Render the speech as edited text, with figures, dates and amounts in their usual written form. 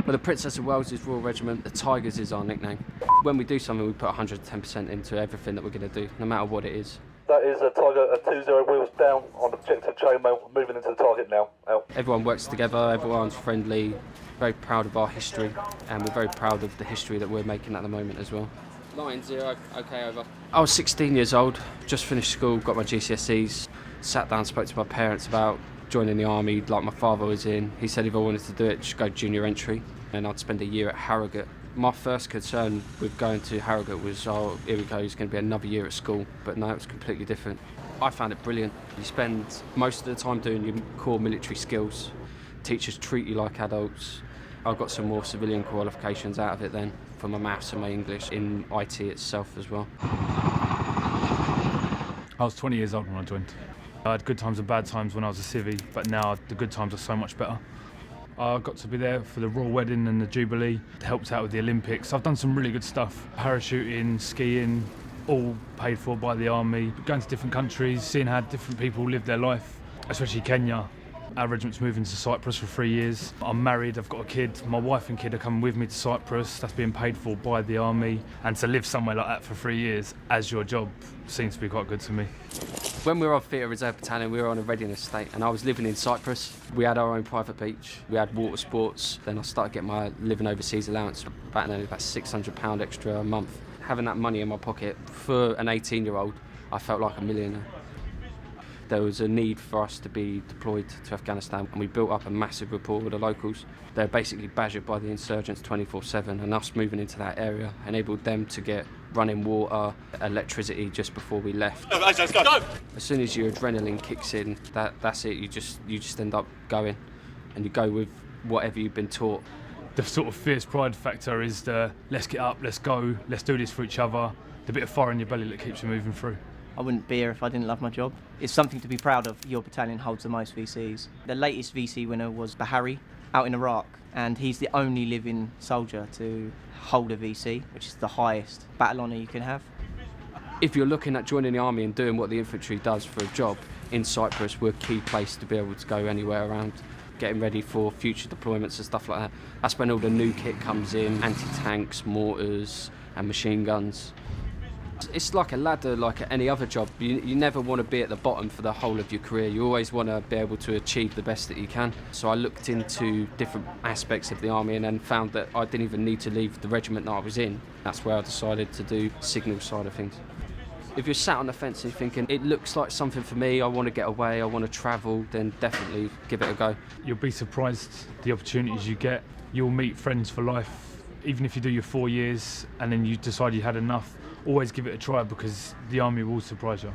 Well, the Princess of Wales is Royal Regiment, the Tigers is our nickname. When we do something, we put 110% into everything that we're going to do, no matter what it is. That is a Tiger, a 2-0 wheels down on objective chainmail, moving into the target now. Out. Everyone works together, everyone's friendly, very proud of our history, and we're very proud of the history that we're making at the moment as well. Line 0, okay, over. I was 16 years old, just finished school, got my GCSEs, sat down, spoke to my parents about joining the army like my father was in. He said if I wanted to do it, just go junior entry, and I'd spend a year at Harrogate. My first concern with going to Harrogate was, oh, here we go, it's going to be another year at school. But no, it was completely different. I found it brilliant. You spend most of the time doing your core military skills. Teachers treat you like adults. I got some more civilian qualifications out of it then, for my maths and my English in IT itself as well. I was 20 years old when I joined. I had good times and bad times when I was a civvy, but now the good times are so much better. I got to be there for the Royal Wedding and the Jubilee, helped out with the Olympics. I've done some really good stuff, parachuting, skiing, all paid for by the army, going to different countries, seeing how different people live their life, especially Kenya. Our regiment's moving to Cyprus for 3 years. I'm married, I've got a kid. My wife and kid are coming with me to Cyprus. That's being paid for by the army. And to live somewhere like that for 3 years as your job seems to be quite good to me. When we were on Theatre Reserve Battalion, we were on a readiness state, and I was living in Cyprus. We had our own private beach, we had water sports. Then I started getting my living overseas allowance, back then about £600 extra a month. Having that money in my pocket, for an 18-year-old, I felt like a millionaire. There was a need for us to be deployed to Afghanistan, and we built up a massive rapport with the locals. They're basically badgered by the insurgents 24/7, and us moving into that area enabled them to get running water, electricity just before we left. Let's go! As soon as your adrenaline kicks in, that's it. You just end up going, and you go with whatever you've been taught. The sort of fierce pride factor is the let's get up, let's go, let's do this for each other. The bit of fire in your belly that keeps you moving through. I wouldn't be here if I didn't love my job. It's something to be proud of. Your battalion holds the most VCs. The latest VC winner was Bahari out in Iraq, and he's the only living soldier to hold a VC, which is the highest battle honour you can have. If you're looking at joining the army and doing what the infantry does for a job, in Cyprus we're a key place to be able to go anywhere around, getting ready for future deployments and stuff like that. That's when all the new kit comes in, anti-tanks, mortars and machine guns. It's like a ladder, like any other job. You never want to be at the bottom for the whole of your career. You always want to be able to achieve the best that you can. So I looked into different aspects of the army and then found that I didn't even need to leave the regiment that I was in. That's where I decided to do signal side of things. If you're sat on the fence and you're thinking, it looks like something for me, I want to get away, I want to travel, then definitely give it a go. You'll be surprised the opportunities you get. You'll meet friends for life. Even if you do your 4 years and then you decide you had enough, always give it a try, because the army will surprise you.